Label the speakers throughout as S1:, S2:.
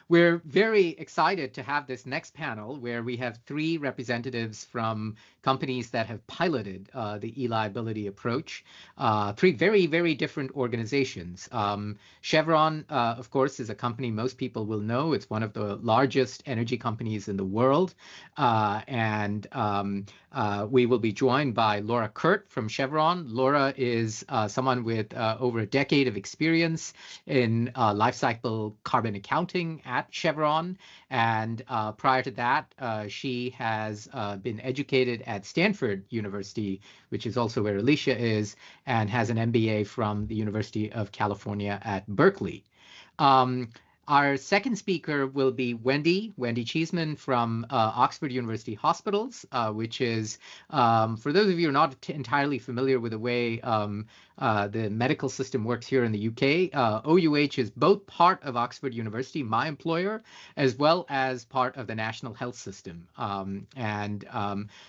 S1: We're very excited to have this next panel where we have three representatives from companies that have piloted the e-liability approach, three very, very different organizations. Chevron, of course, is a company most people will know. It's one of the largest energy companies in the world. We will be joined by Laura Kurt from Chevron. Laura is someone with over a decade of experience in lifecycle carbon accounting at Chevron. And prior to that, she has been educated at Stanford University, which is also where Alicia is, and has an MBA from the University of California at Berkeley. Our second speaker will be Wendy Cheeseman from Oxford University Hospitals, which is, for those of you who are not entirely familiar with the way the medical system works here in the UK, OUH is both part of Oxford University, my employer, as well as part of the National Health System.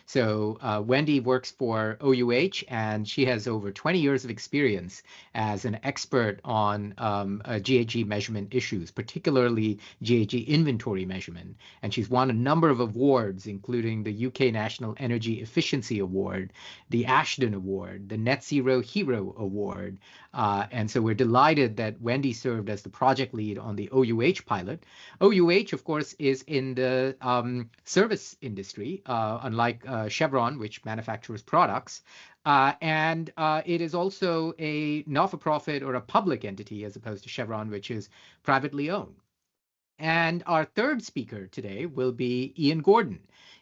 S1: So Wendy works for OUH, and she has over 20 years of experience as an expert on GHG measurement issues, particularly GHG inventory measurement. And she's won a number of awards, including the UK National Energy Efficiency Award, the Ashton Award, the Net Zero Hero Award. And so we're delighted that Wendy served as the project lead on the OUH pilot. OUH, of course, is in the service industry, unlike Chevron, which manufactures products. It is also a not-for-profit or a public entity as opposed to Chevron, which is privately owned. And our third speaker today will be Ian Gordon.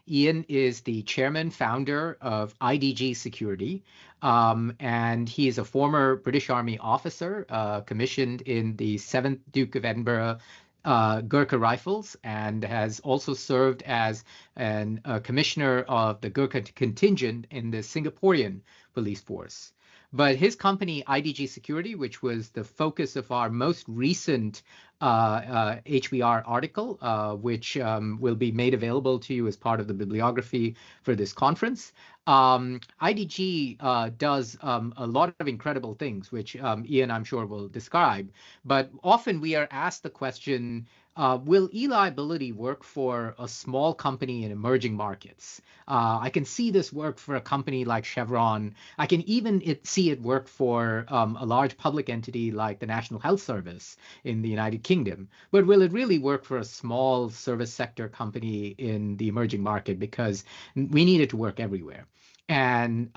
S1: Ian is the chairman, founder of IDG Security, and he is a former British Army officer commissioned in the 7th Duke of Edinburgh Gurkha Rifles, and has also served as a commissioner of the Gurkha contingent in the Singaporean police force. But his company, IDG Security, which was the focus of our most recent HBR article, which will be made available to you as part of the bibliography for this conference. IDG does a lot of incredible things, which Ian, I'm sure, will describe. But often we are asked the question, will e-liability work for a small company in emerging markets? I can see this work for a company like Chevron. I can even see it work for a large public entity like the National Health Service in the United Kingdom. But will it really work for a small service sector company in the emerging market? Because we need it to work everywhere. And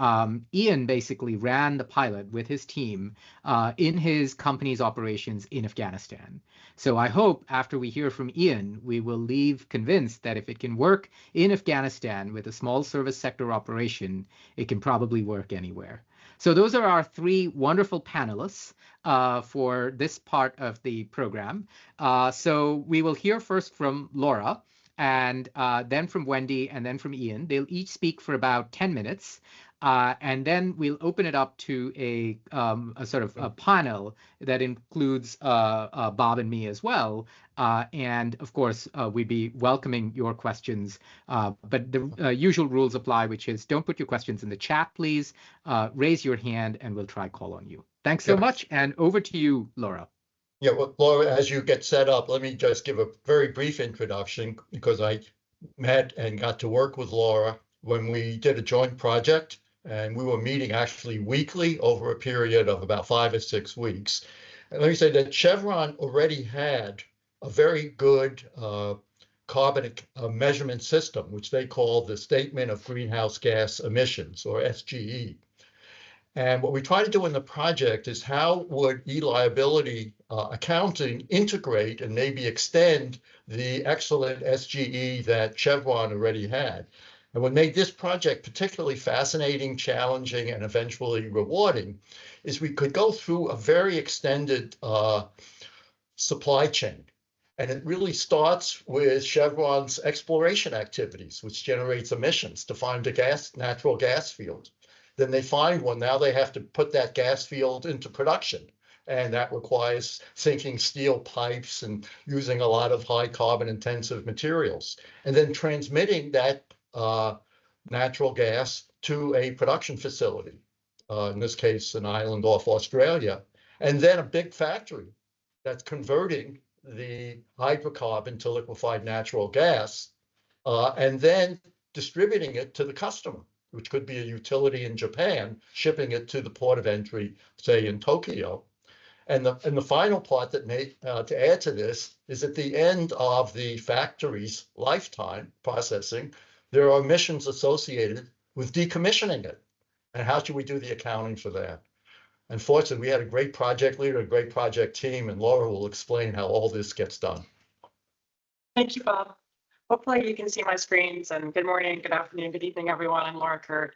S1: Ian basically ran the pilot with his team in his company's operations in Afghanistan. So I hope after we hear from Ian, we will leave convinced that if it can work in Afghanistan with a small service sector operation, it can probably work anywhere. So those are our three wonderful panelists for this part of the program. So we will hear first from Laura, and then from Wendy, and then from Ian. They'll each speak for about 10 minutes. And then we'll open it up to a sort of a panel that includes Bob and me as well. And of course, we'd be welcoming your questions. But the usual rules apply, which is don't put your questions in the chat, please. Raise your hand and we'll try call on you. Thanks so much. And over to you, Laura.
S2: Yeah, well, Laura, as you get set up, let me just give a very brief introduction, because I met and got to work with Laura when we did a joint project, and we were meeting actually weekly over a period of about 5 or 6 weeks. And let me say that Chevron already had a very good carbon measurement system, which they call the Statement of Greenhouse Gas Emissions, or SGE. And what we try to do in the project is how would e-liability accounting integrate and maybe extend the excellent SGE that Chevron already had. And what made this project particularly fascinating, challenging, and eventually rewarding is we could go through a very extended supply chain. And it really starts with Chevron's exploration activities, which generates emissions to find a natural gas field. Then they find one. Now they have to put that gas field into production. And that requires sinking steel pipes and using a lot of high carbon intensive materials. And then transmitting that natural gas to a production facility, in this case, an island off Australia. And then a big factory that's converting the hydrocarbon to liquefied natural gas, and then distributing it to the customer, which could be a utility in Japan, shipping it to the port of entry, say in Tokyo. And the final part that to add to this is at the end of the factory's lifetime processing, there are emissions associated with decommissioning it. And how should we do the accounting for that? Unfortunately, we had a great project leader, a great project team, and Laura will explain how all this gets done.
S3: Thank you, Bob. Hopefully you can see my screens, and good morning, good afternoon, good evening, everyone. I'm Laura Kurt.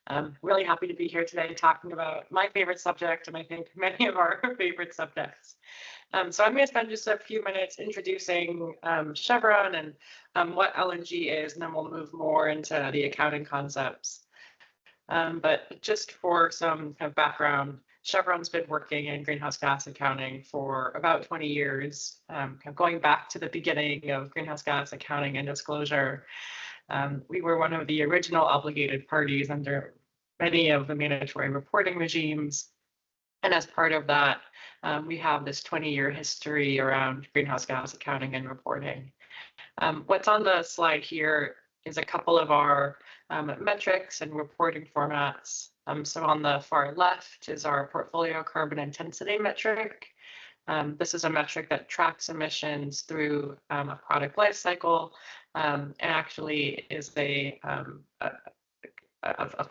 S3: I'm really happy to be here today talking about my favorite subject, and I think many of our favorite subjects. So I'm going to spend just a few minutes introducing Chevron and what LNG is, and then we'll move more into the accounting concepts. But just for some kind of background, Chevron's been working in greenhouse gas accounting for about 20 years, kind of going back to the beginning of greenhouse gas accounting and disclosure. We were one of the original obligated parties under many of the mandatory reporting regimes. And as part of that, we have this 20-year history around greenhouse gas accounting and reporting. What's on the slide here is a couple of our metrics and reporting formats. So on the far left is our portfolio carbon intensity metric. This is a metric that tracks emissions through a product life cycle, and actually is a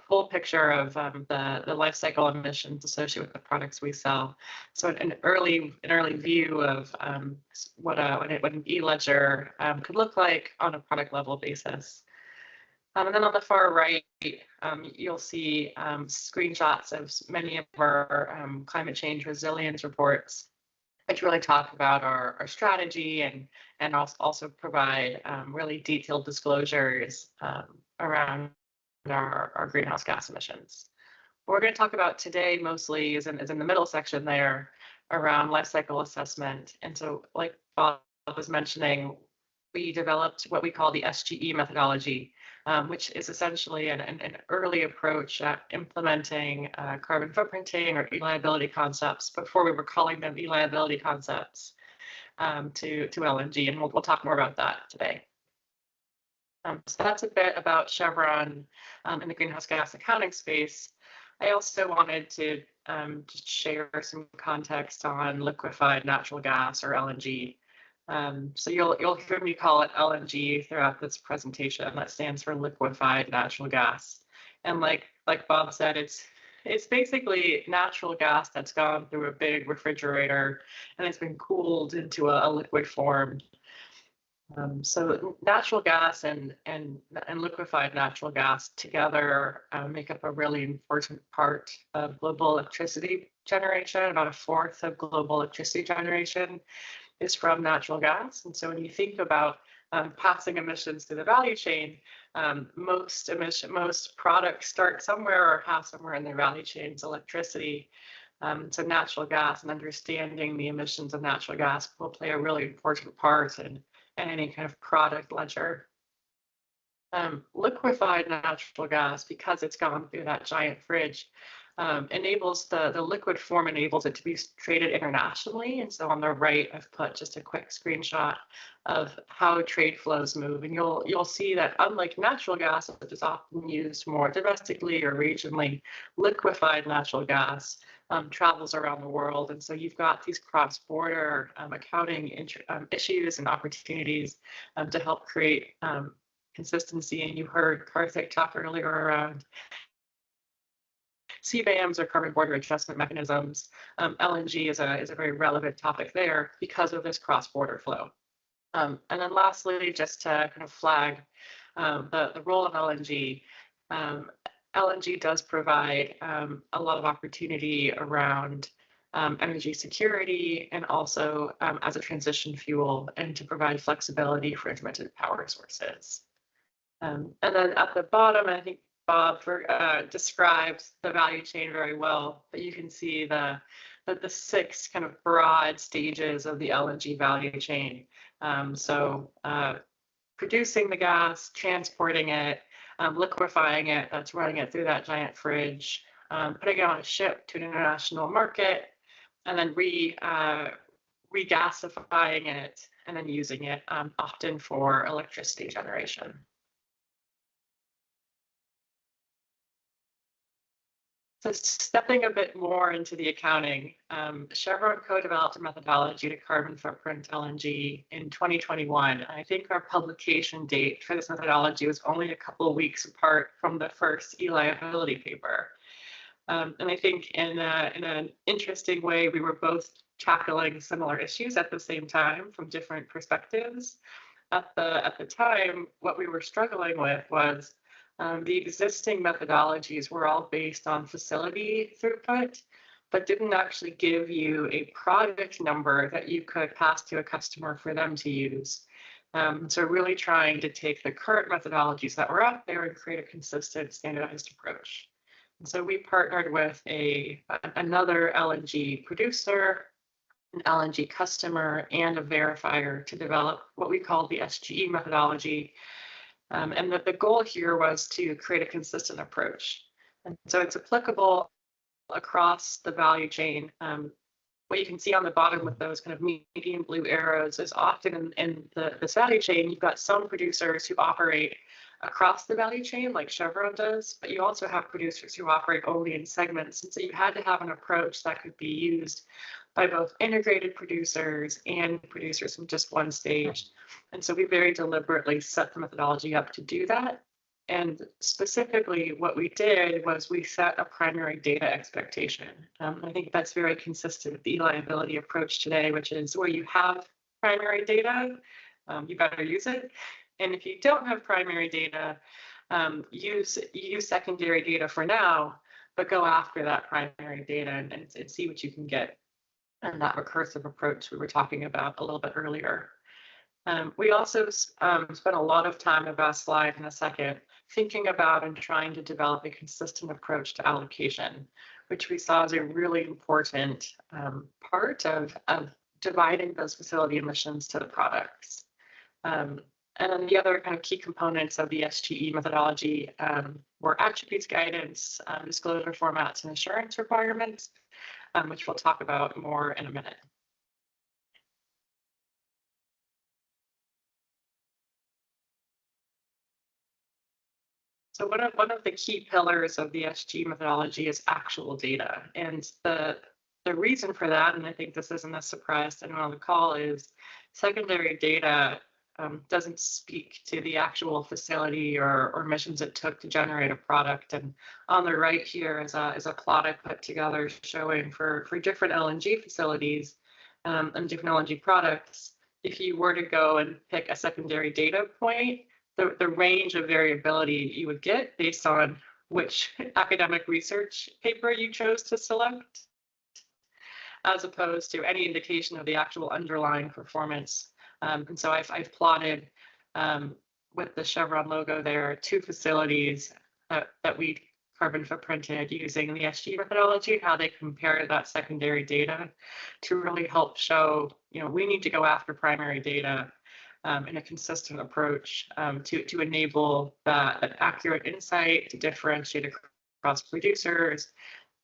S3: full picture of the life cycle emissions associated with the products we sell. So an early view of what an e-ledger could look like on a product level basis. And then on the far right, you'll see screenshots of many of our climate change resilience reports, which really talk about our strategy and also provide really detailed disclosures around our greenhouse gas emissions. What we're going to talk about today mostly is in the middle section there around life cycle assessment. And so, like Bob was mentioning, we developed what we call the SGE methodology, which is essentially an early approach at implementing carbon footprinting or e-liability concepts before we were calling them e-liability concepts to LNG, and we'll talk more about that today. So that's a bit about Chevron in the greenhouse gas accounting space. I also wanted to just share some context on liquefied natural gas or LNG. So you'll hear me call it LNG throughout this presentation. That stands for liquefied natural gas. And like Bob said, it's basically natural gas that's gone through a big refrigerator and it's been cooled into a liquid form. So natural gas and liquefied natural gas together make up a really important part of global electricity generation. About a fourth of global electricity generation is from natural gas. And so when you think about passing emissions through the value chain, most products start somewhere or have somewhere in their value chains electricity. So natural gas and understanding the emissions of natural gas will play a really important part in any kind of product ledger. Liquefied natural gas, because it's gone through that giant fridge, enables the liquid form enables it to be traded internationally. And so on the right, I've put just a quick screenshot of how trade flows move. And you'll see that unlike natural gas, which is often used more domestically or regionally, liquefied natural gas travels around the world. And so you've got these cross-border accounting issues and opportunities to help create consistency. And you heard Karthik talk earlier around CBAMs or carbon border adjustment mechanisms. LNG is a very relevant topic there because of this cross-border flow. And then lastly, just to kind of flag the role of LNG, LNG does provide a lot of opportunity around energy security and also as a transition fuel and to provide flexibility for intermittent power sources. And then at the bottom, I think Bob describes the value chain very well, but you can see the 6 kind of broad stages of the LNG value chain. So producing the gas, transporting it, liquefying it, that's running it through that giant fridge, putting it on a ship to an international market, and then regasifying it and then using it often for electricity generation. So stepping a bit more into the accounting, Chevron co-developed a methodology to carbon footprint LNG in 2021. I think our publication date for this methodology was only a couple of weeks apart from the first E-liability paper. And I think in an interesting way, we were both tackling similar issues at the same time from different perspectives. At the time, what we were struggling with was the existing methodologies were all based on facility throughput, but didn't actually give you a product number that you could pass to a customer for them to use. So really trying to take the current methodologies that were out there and create a consistent, standardized approach. And so we partnered with another LNG producer, an LNG customer, and a verifier to develop what we call the SGE methodology. And the goal here was to create a consistent approach. And so it's applicable across the value chain. What you can see on the bottom with those kind of medium blue arrows is often in this value chain, you've got some producers who operate across the value chain like Chevron does, but you also have producers who operate only in segments. And so you had to have an approach that could be used by both integrated producers and producers from just one stage. And so we very deliberately set the methodology up to do that. And specifically what we did was we set a primary data expectation. I think that's very consistent with the E-liability approach today, which is where you have primary data, you better use it. And if you don't have primary data, use secondary data for now, but go after that primary data and see what you can get. And that recursive approach we were talking about a little bit earlier. We also spent a lot of time, about a slide in a second, thinking about and trying to develop a consistent approach to allocation, which we saw as a really important part of dividing those facility emissions to the products. And then the other kind of key components of the SGE methodology were attributes guidance, disclosure formats, and assurance requirements, which we'll talk about more in a minute. So one of the key pillars of the SG methodology is actual data. And the reason for that, and I think this isn't a surprise to anyone on the call, is secondary data doesn't speak to the actual facility or emissions it took to generate a product. And on the right here is a plot I put together showing for different LNG facilities and different LNG products, if you were to go and pick a secondary data point, the range of variability you would get based on which academic research paper you chose to select, as opposed to any indication of the actual underlying performance. And so I've plotted with the Chevron logo there 2 facilities that we carbon footprinted using the SG methodology, how they compare that secondary data to really help show, we need to go after primary data in a consistent approach to enable that accurate insight, to differentiate across producers,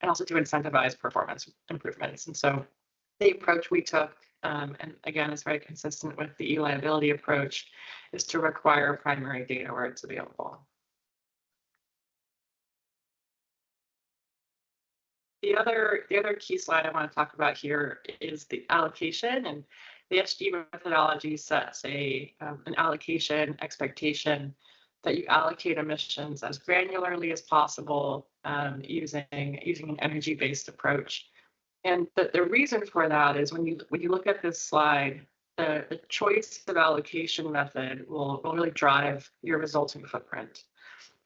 S3: and also to incentivize performance improvements. And so the approach we took, and again, is very consistent with the E-liability approach, is to require primary data where it's available. The other key slide I want to talk about here is the allocation, and the SG methodology sets an allocation expectation that you allocate emissions as granularly as possible using an energy-based approach. And the reason for that is when you look at this slide, the choice of allocation method will really drive your resulting footprint.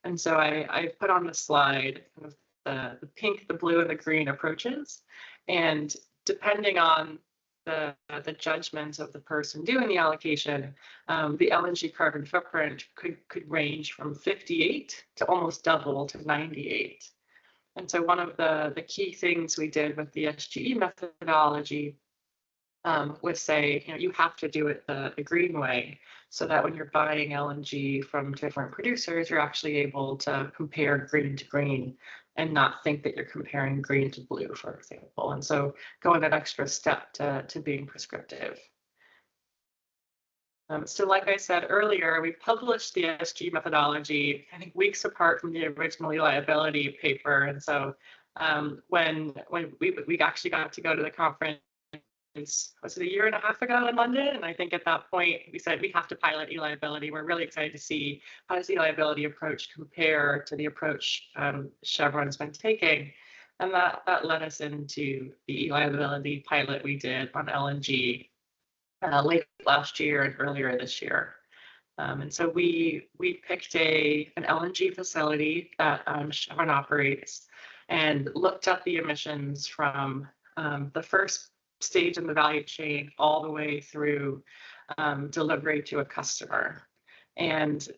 S3: And so I put on the slide kind of the pink, the blue, and the green approaches. And depending on the judgment of the person doing the allocation, the LNG carbon footprint could range from 58 to almost double to 98. And so one of the key things we did with the SGE methodology was say, you have to do it the green way, so that when you're buying LNG from different producers, you're actually able to compare green to green and not think that you're comparing green to blue, for example. And so going that extra step to being prescriptive. So like I said earlier, we published the SG methodology, I think, weeks apart from the original E-liability paper. And so when we actually got to go to the conference, was it a year and a half ago in London? And I think at that point, we said we have to pilot E-liability. We're really excited to see how does the E-liability approach compare to the approach Chevron's been taking. And that led us into the E-liability pilot we did on LNG late last year and earlier this year. And so we picked an LNG facility that Chevron operates and looked at the emissions from the first stage in the value chain all the way through delivery to a customer, and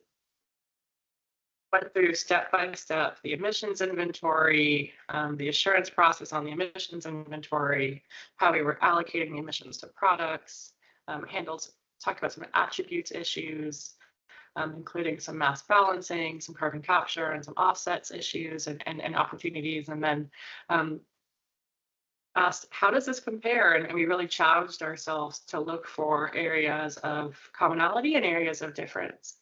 S3: went through step by step the emissions inventory, the assurance process on the emissions inventory, how we were allocating the emissions to products, talked about some attributes issues, including some mass balancing, some carbon capture, and some offsets issues and opportunities, and then asked, how does this compare? And we really challenged ourselves to look for areas of commonality and areas of difference.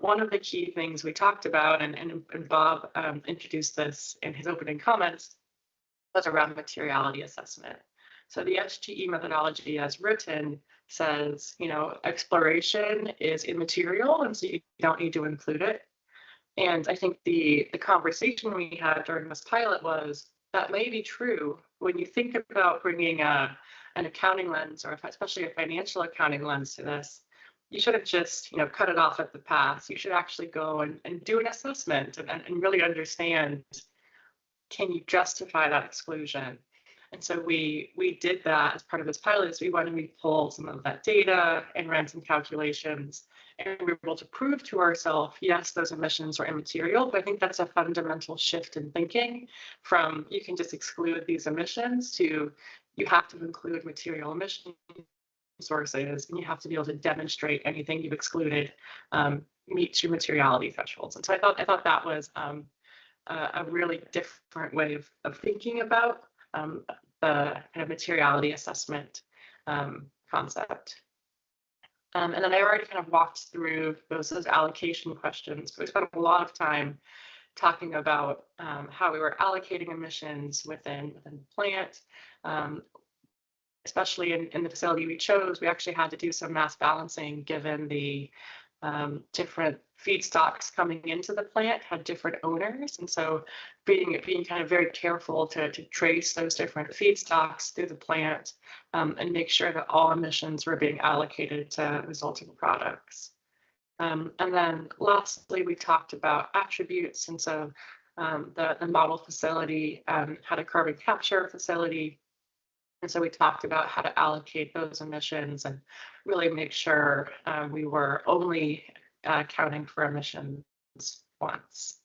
S3: One of the key things we talked about, and Bob introduced this in his opening comments, was around materiality assessment. So the SGE methodology as written says, exploration is immaterial, and so you don't need to include it. And I think the conversation we had during this pilot was, that may be true when you think about bringing an accounting lens, or especially a financial accounting lens to this. You shouldn't just cut it off at the pass. You should actually go and do an assessment and really understand, can you justify that exclusion? And so we did that as part of this pilot. Is we pulled some of that data and ran some calculations, and we were able to prove to ourselves, yes, those emissions are immaterial, but I think that's a fundamental shift in thinking from you can just exclude these emissions to you have to include material emission sources, and you have to be able to demonstrate anything you've excluded meets your materiality thresholds. And so I thought that was a really different way of thinking about the kind of materiality assessment concept. And then I already kind of walked through those allocation questions. We spent a lot of time talking about how we were allocating emissions within the plant. Especially in the facility we chose, we actually had to do some mass balancing given the different feedstocks coming into the plant had different owners. And so being kind of very careful to trace those different feedstocks through the plant and make sure that all emissions were being allocated to resulting products. And then lastly, we talked about attributes. And so the model facility had a carbon capture facility. And so we talked about how to allocate those emissions and really make sure we were only accounting for emissions once.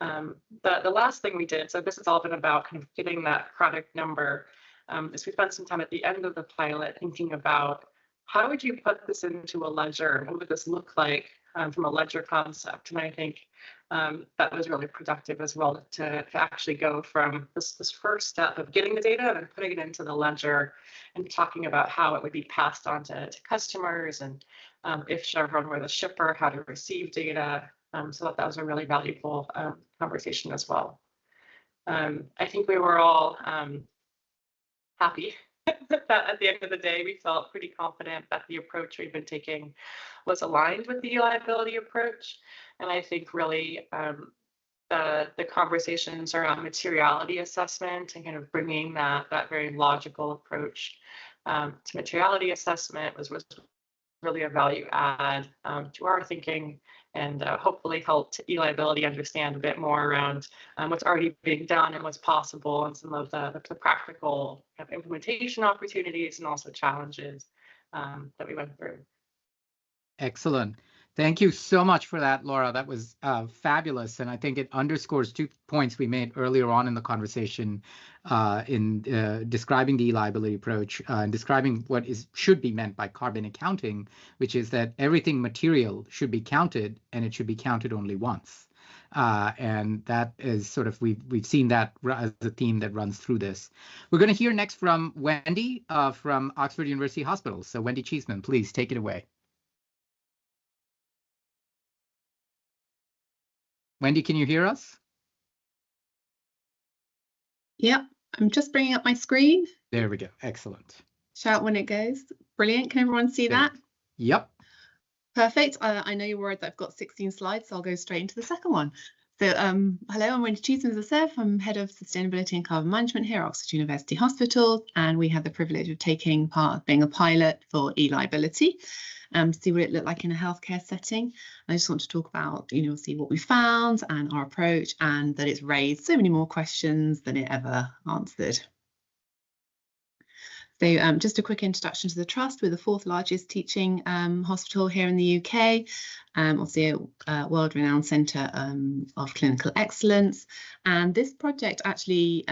S3: The last thing we did, so this has all been about kind of getting that product number, is we spent some time at the end of the pilot thinking about how would you put this into a ledger? What would this look like from a ledger concept? And I think that was really productive as well to actually go from this first step of getting the data and putting it into the ledger and talking about how it would be passed on to customers, and if Chevron were the shipper, how to receive data. So that was a really valuable conversation as well. I think we were all happy that at the end of the day, we felt pretty confident that the approach we've been taking was aligned with the E-liability approach. And I think really the conversations around materiality assessment and kind of bringing that very logical approach to materiality assessment was really a value add to our thinking, and hopefully helped E-liability understand a bit more around what's already being done and what's possible, and some of the practical kind of implementation opportunities and also challenges that we went through.
S1: Excellent. Thank you so much for that, Laura. That was fabulous. And I think it underscores 2 points we made earlier on in the conversation in describing the E-liability approach and describing what should be meant by carbon accounting, which is that everything material should be counted, and it should be counted only once. And that is sort of, we've seen that as a theme that runs through this. We're going to hear next from Wendy from Oxford University Hospitals. So Wendy Cheeseman, please take it away. Wendy, can you hear us?
S4: Yep, I'm just bringing up my screen.
S1: There we go. Excellent.
S4: Shout when it goes. Brilliant. Can everyone see that?
S1: Yep.
S4: Perfect. I know you're worried that I've got 16 slides, so I'll go straight into the second one. So hello, I'm Wendy Cheeseman, as I said. I'm Head of Sustainability and Carbon Management here at Oxford University Hospitals, and we had the privilege of taking part, being a pilot for E-liability, to see what it looked like in a healthcare setting. I just want to talk about, see what we found and our approach, and that it's raised so many more questions than it ever answered. So just a quick introduction to the Trust. We're the 4th largest teaching hospital here in the UK, obviously a world-renowned centre of clinical excellence. And this project actually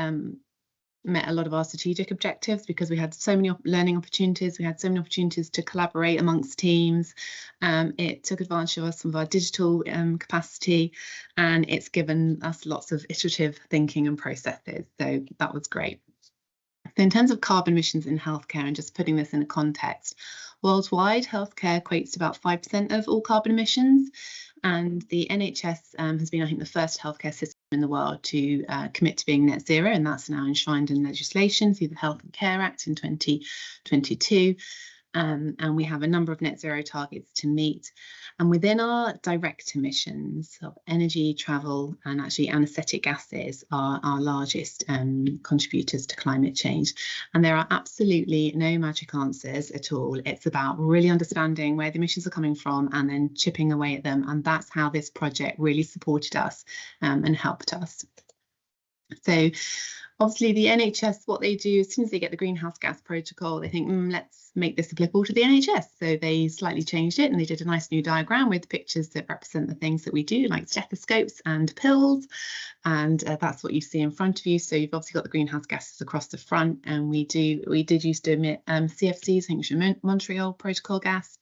S4: met a lot of our strategic objectives because we had so many learning opportunities. We had so many opportunities to collaborate amongst teams. It took advantage of some of our digital capacity, and it's given us lots of iterative thinking and processes. So that was great. So in terms of carbon emissions in healthcare, and just putting this in a context, worldwide healthcare equates to about 5% of all carbon emissions, and the NHS has been, I think, the first healthcare system in the world to commit to being net zero, and that's now enshrined in legislation through the Health and Care Act in 2022. And we have a number of net zero targets to meet. And within our direct emissions of energy, travel, and actually anaesthetic gases are our largest contributors to climate change. And there are absolutely no magic answers at all. It's about really understanding where the emissions are coming from and then chipping away at them. And that's how this project really supported us and helped us. So obviously the NHS, what they do, as soon as they get the greenhouse gas protocol, they think, let's make this applicable to the NHS. So they slightly changed it, and they did a nice new diagram with pictures that represent the things that we do, like stethoscopes and pills. And that's what you see in front of you. So you've obviously got the greenhouse gases across the front, and we did used to emit CFCs, I think it was Montreal Protocol gas.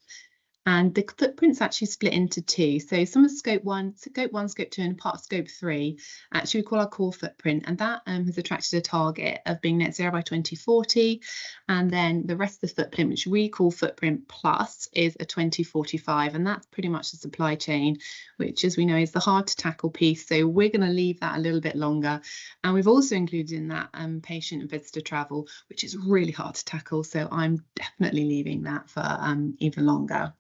S4: And the footprint's actually split into 2. So some of scope 1, scope 2, and part of scope 3, actually we call our core footprint. And that has attracted a target of being net zero by 2040. And then the rest of the footprint, which we call footprint plus, is a 2045. And that's pretty much the supply chain, which, as we know, is the hard to tackle piece. So we're going to leave that a little bit longer. And we've also included in that patient and visitor travel, which is really hard to tackle. So I'm definitely leaving that for even longer.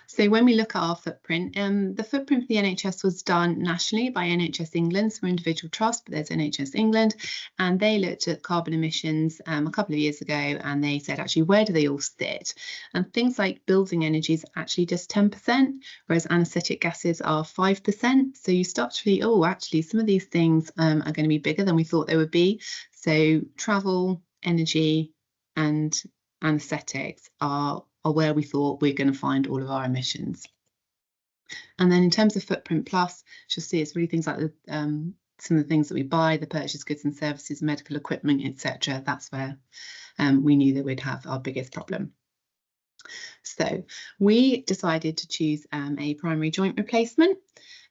S4: So when we look at our footprint, the footprint for the NHS was done nationally by NHS England, so individual trust, but there's NHS England, and they looked at carbon emissions a couple of years ago, and they said, actually, where do they all sit? And things like building energy is actually just 10%, whereas anaesthetic gases are 5%. So you start to see, actually, some of these things are going to be bigger than we thought they would be. So travel, energy, and anaesthetics are where we thought we're going to find all of our emissions. And then in terms of footprint plus, you'll see it's really things like some of the things that we buy, the purchase goods and services, medical equipment, etc. That's where we knew that we'd have our biggest problem. So we decided to choose a primary joint replacement,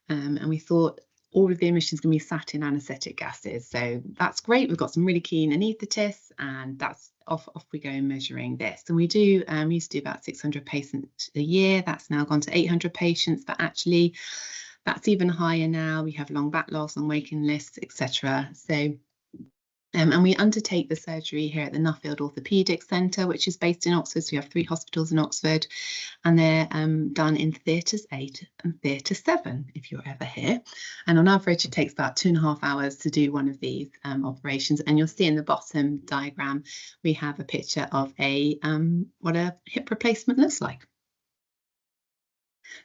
S4: and we thought all of the emissions can be sat in anaesthetic gases. So that's great. We've got some really keen anaesthetists, and that's off we go measuring this. And we used to do about 600 patients a year. That's now gone to 800 patients, but actually that's even higher now. We have long backlogs on waiting lists, etc. So and we undertake the surgery here at the Nuffield Orthopaedic Centre, which is based in Oxford. So we have 3 hospitals in Oxford, and they're done in theatres 8 and theatre 7, if you're ever here. And on average, it takes about 2.5 hours to do one of these operations. And you'll see in the bottom diagram, we have a picture of what a hip replacement looks like.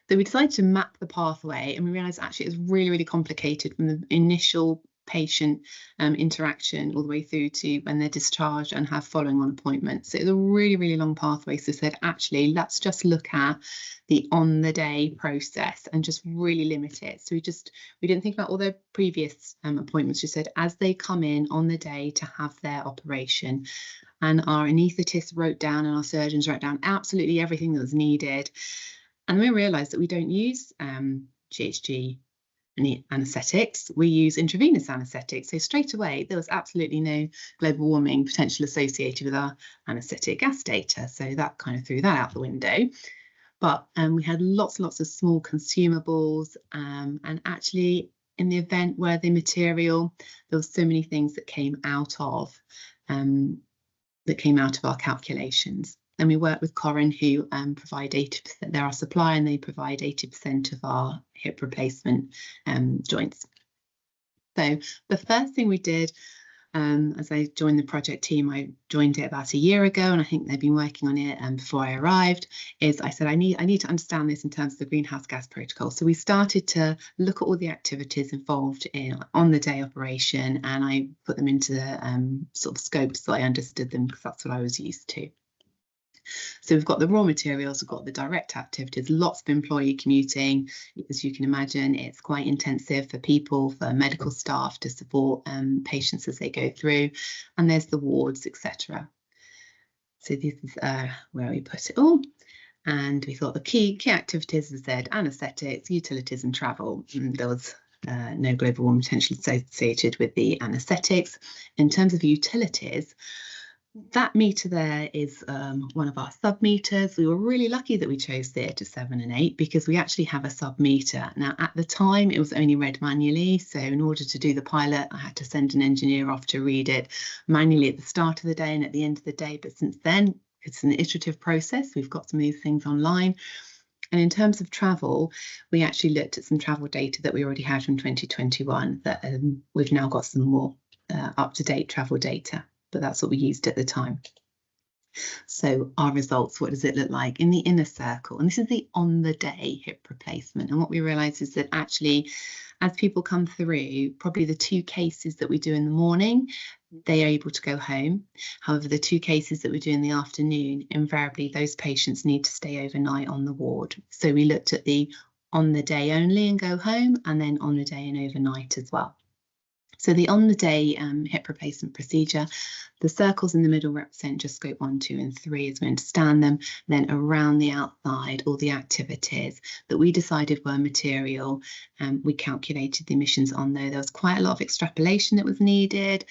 S4: So we decided to map the pathway, and we realised actually it's really, really complicated from the initial patient interaction all the way through to when they're discharged and have following on appointments. So it's a really, really long pathway. So said, actually, let's just look at the on the day process and just really limit it. So we didn't think about all their previous appointments. We said, as they come in on the day to have their operation, and our anaesthetists wrote down and our surgeons wrote down absolutely everything that was needed. And we realised that we don't use GHG anaesthetics, we use intravenous anaesthetics. So straight away, there was absolutely no global warming potential associated with our anaesthetic gas data. So that kind of threw that out the window. But we had lots of small consumables, and actually in the event where the material, there were so many things that came out of our calculations. And we work with Corin, who provide 80%. They're our supplier, and they provide 80% of our hip replacement joints. So the first thing we did, as I joined the project team, I joined it about a year ago, and I think they've been working on it before I arrived, is I said, I need to understand this in terms of the greenhouse gas protocol. So we started to look at all the activities involved in on-the-day operation, and I put them into the sort of scopes so I understood them, because that's what I was used to. So we've got the raw materials, we've got the direct activities, lots of employee commuting. As you can imagine, it's quite intensive for people, for medical staff to support patients as they go through. And there's the wards, etc. So this is where we put it all. And we thought the key activities, as I said, anaesthetics, utilities and travel. There was no global warming potential associated with the anaesthetics. In terms of utilities, that meter there is one of our sub-meters. We were really lucky that we chose theatre 7 and 8, because we actually have a sub-meter. Now, at the time, it was only read manually. So in order to do the pilot, I had to send an engineer off to read it manually at the start of the day and at the end of the day. But since then, it's an iterative process. We've got to move things online. And in terms of travel, we actually looked at some travel data that we already had from 2021 that we've now got some more up-to-date travel data. But that's what we used at the time. So our results, what does it look like in the inner circle? And this is the on-the-day hip replacement. And what we realised is that actually, as people come through, probably the 2 cases that we do in the morning, they are able to go home. However, the 2 cases that we do in the afternoon, invariably those patients need to stay overnight on the ward. So we looked at the on the day only and go home, and then on the day and overnight as well. So the on-the-day hip replacement procedure, the circles in the middle represent just scope 1, 2 and 3 as we understand them. Then around the outside, all the activities that we decided were material, we calculated the emissions on there. There was quite a lot of extrapolation that was needed.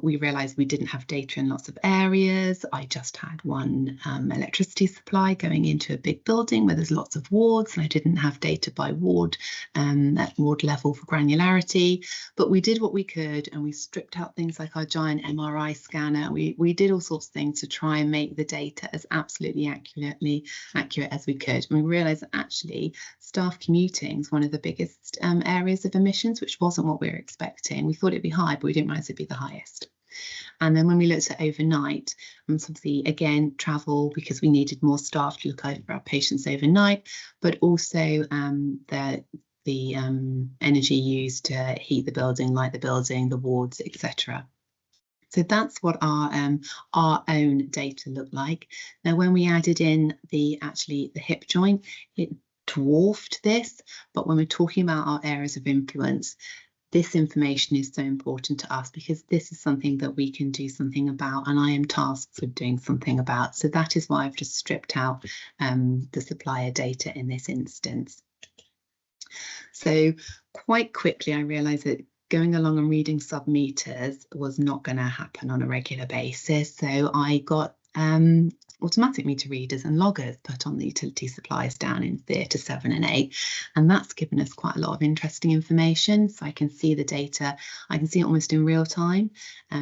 S4: We realised we didn't have data in lots of areas. I just had one electricity supply going into a big building where there's lots of wards, and I didn't have data by ward at ward level for granularity. But we did what we could, and we stripped out things like our giant MRI scanner. We did all sorts of things to try and make the data as absolutely accurate as we could. And we realised that actually staff commuting is one of the biggest areas of emissions, which wasn't what we were expecting. We thought it'd be high, but we didn't realise it'd be the highest. And then when we looked at overnight, obviously again travel, because we needed more staff to look over our patients overnight, but also the energy used to heat the building, light the building, the wards, etc. So that's what our own data looked like. Now, when we added in the hip joint, it dwarfed this. But when we're talking about our areas of influence, this information is so important to us, because this is something that we can do something about, and I am tasked with doing something about. So that is why I've just stripped out the supplier data in this instance. So quite quickly, I realised that going along and reading sub-meters was not going to happen on a regular basis. So I got automatic meter readers and loggers put on the utility supplies down in theatre 7 and 8. And that's given us quite a lot of interesting information. So I can see the data, I can see it almost in real time,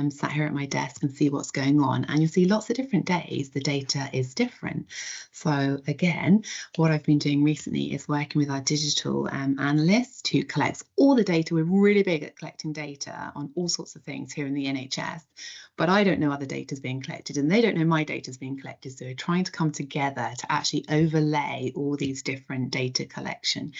S4: sat here at my desk and see what's going on. And you'll see lots of different days, the data is different. So again, what I've been doing recently is working with our digital analyst who collects all the data. We're really big at collecting data on all sorts of things here in the NHS, but I don't know other data is being collected, and they don't know my data is being collected. So we're trying to come together to actually overlay all these different data collection.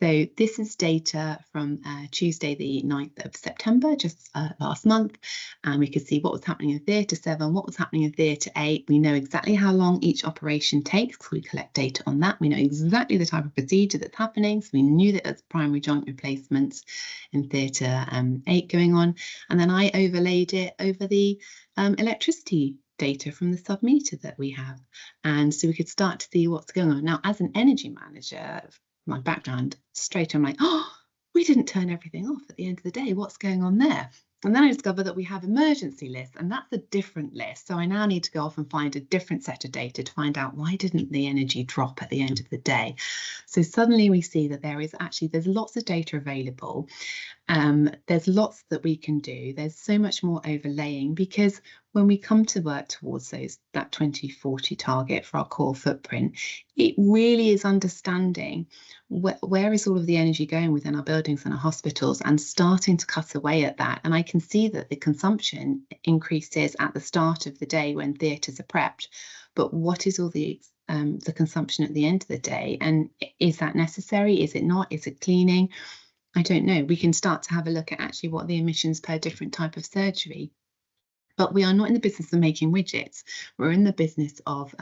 S4: So this is data from Tuesday, the 9th of September, just last month. And we could see what was happening in theatre 7, what was happening in theatre 8. We know exactly how long each operation takes. We collect data on that. We know exactly the type of procedure that's happening. So we knew that there's primary joint replacements in theatre 8 going on. And then I overlaid it over the electricity data from the sub-meter that we have. And so we could start to see what's going on. Now, as an energy manager, my background, straight I'm like, oh, we didn't turn everything off at the end of the day. What's going on there? And then I discovered that we have emergency lists, and that's a different list. So I now need to go off and find a different set of data to find out why didn't the energy drop at the end of the day. So suddenly we see that there's lots of data available. There's lots that we can do. There's so much more overlaying, because when we come to work towards that 2040 target for our core footprint, it really is understanding where is all of the energy going within our buildings and our hospitals, and starting to cut away at that. And I can see that the consumption increases at the start of the day when theatres are prepped, but what is all the consumption at the end of the day, and is that necessary? Is it not? Is it cleaning? I don't know. We can start to have a look at actually what the emissions per different type of surgery. But we are not in the business of making widgets. We're in the business of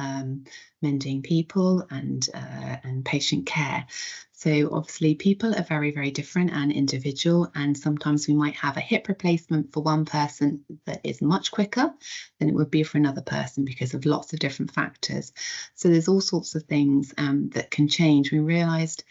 S4: mending people and patient care. So obviously people are very, very different and individual, and sometimes we might have a hip replacement for one person that is much quicker than it would be for another person because of lots of different factors. So there's all sorts of things that can change. We realised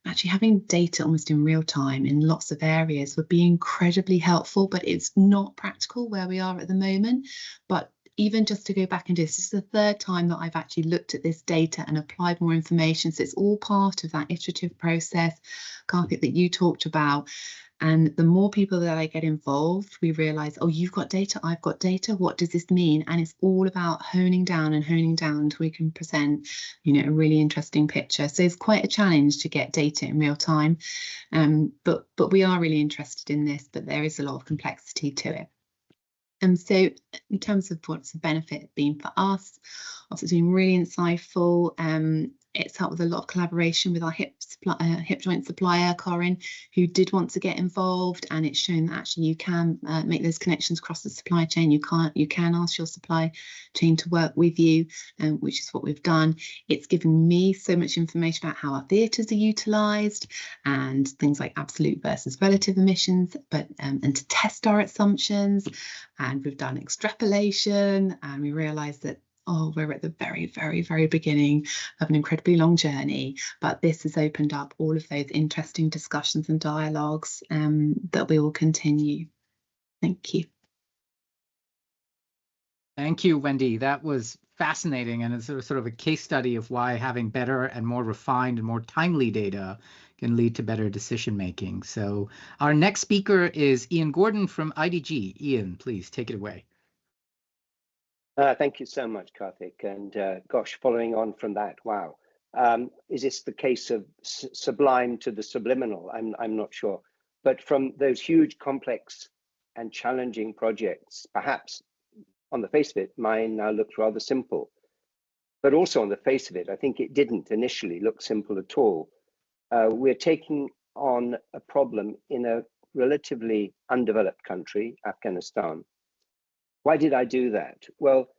S4: actually having data almost in real time in lots of areas would be incredibly helpful, but it's not practical where we are at the moment. But even just to go back and do this is the third time that I've actually looked at this data and applied more information. So it's all part of that iterative process, Karthik, that you talked about. And the more people that I get involved, we realize, oh, you've got data, I've got data. What does this mean? And it's all about honing down until we can present, a really interesting picture. So it's quite a challenge to get data in real time. But we are really interested in this, but there is a lot of complexity to it. And so in terms of what's the benefit been for us, also it's been really insightful. It's helped with a lot of collaboration with our hip joint supplier, Corinne, who did want to get involved, and it's shown that actually you can make those connections across the supply chain. You can ask your supply chain to work with you, which is what we've done. It's given me so much information about how our theatres are utilised and things like absolute versus relative emissions, but and to test our assumptions. And we've done extrapolation, and we realised that we're at the very, very, very beginning of an incredibly long journey, but this has opened up all of those interesting discussions and dialogues that we will continue. Thank you.
S1: Thank you, Wendy. That was fascinating, and it's sort of a case study of why having better and more refined and more timely data can lead to better decision making. So our next speaker is Ian Gordon from IDG. Ian, please take it away.
S5: Thank you so much, Karthik. And gosh, following on from that, wow. Is this the case of sublime to the subliminal? I'm not sure. But from those huge, complex and challenging projects, perhaps on the face of it, mine now looks rather simple. But also on the face of it, I think it didn't initially look simple at all. We're taking on a problem in a relatively undeveloped country, Afghanistan. Why did I do that? Well,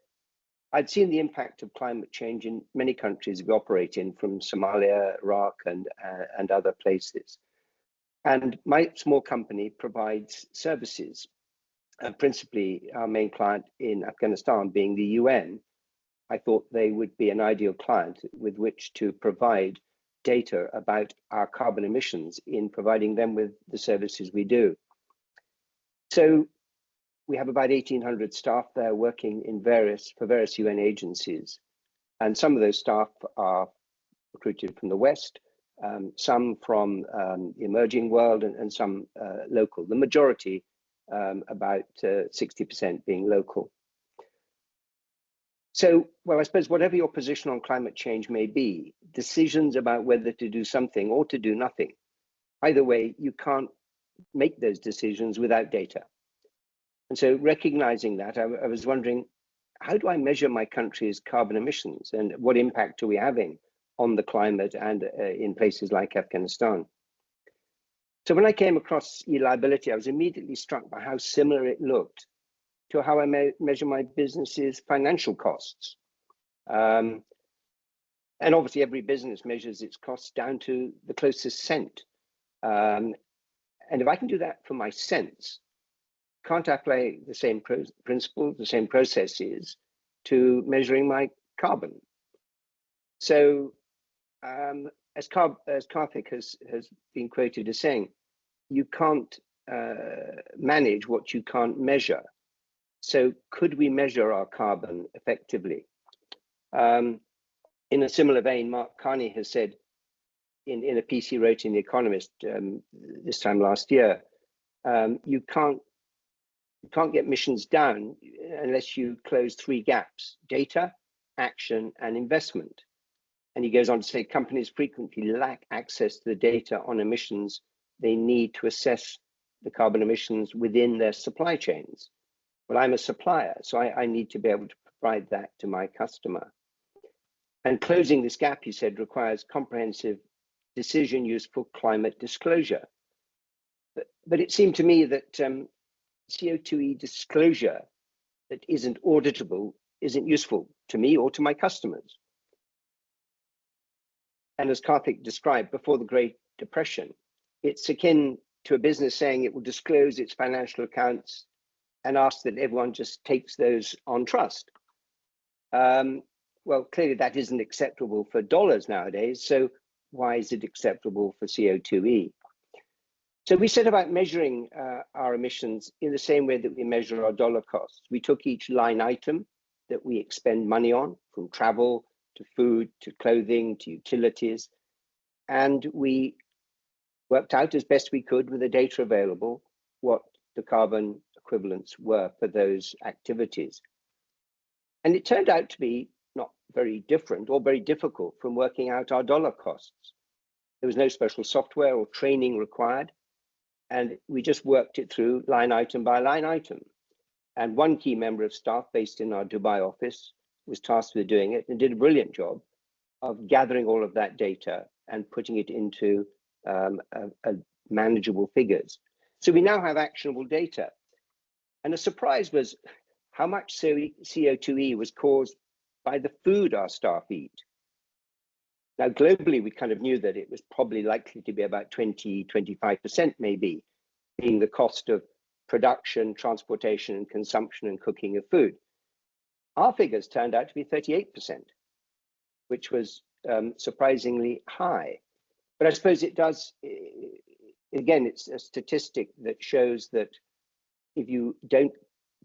S5: I'd seen the impact of climate change in many countries we operate in, from Somalia, Iraq, and other places. And my small company provides services, principally our main client in Afghanistan being the UN. I thought they would be an ideal client with which to provide data about our carbon emissions in providing them with the services we do. So we have about 1,800 staff there working in for various UN agencies. And some of those staff are recruited from the West, some from the emerging world, and some local. The majority, about 60% being local. So, well, I suppose whatever your position on climate change may be, decisions about whether to do something or to do nothing, either way, you can't make those decisions without data. And so recognizing that, I was wondering, how do I measure my country's carbon emissions, and what impact are we having on the climate and in places like Afghanistan? So when I came across E-liability, I was immediately struck by how similar it looked to how I measure my business's financial costs. And obviously every business measures its costs down to the closest cent. And if I can do that for my cents, can't I apply the same principles, the same processes to measuring my carbon? So as Karthik has been quoted as saying, you can't manage what you can't measure. So could we measure our carbon effectively? In a similar vein, Mark Carney has said in a piece he wrote in The Economist this time last year, you can't get emissions down unless you close 3 gaps: data, action, and investment. And he goes on to say companies frequently lack access to the data on emissions they need to assess the carbon emissions within their supply chains. Well, I'm a supplier, so I need to be able to provide that to my customer. And closing this gap, he said, requires comprehensive decision useful climate disclosure. But it seemed to me that CO2e disclosure that isn't auditable isn't useful to me or to my customers. And as Karthik described, before the Great Depression, it's akin to a business saying it will disclose its financial accounts and ask that everyone just takes those on trust. Well, clearly that isn't acceptable for dollars nowadays, so why is it acceptable for CO2e? So we set about measuring our emissions in the same way that we measure our dollar costs. We took each line item that we expend money on, from travel to food to clothing to utilities, and we worked out as best we could with the data available what the carbon equivalents were for those activities. And it turned out to be not very different or very difficult from working out our dollar costs. There was no special software or training required, and we just worked it through line item by line item. And one key member of staff based in our Dubai office was tasked with doing it and did a brilliant job of gathering all of that data and putting it into manageable figures. So we now have actionable data. And the surprise was how much CO2e was caused by the food our staff eat. Now, globally, we kind of knew that it was probably likely to be about 20–25% maybe, being the cost of production, transportation, and consumption and cooking of food. Our figures turned out to be 38%, which was surprisingly high. But I suppose it does, again, it's a statistic that shows that if you don't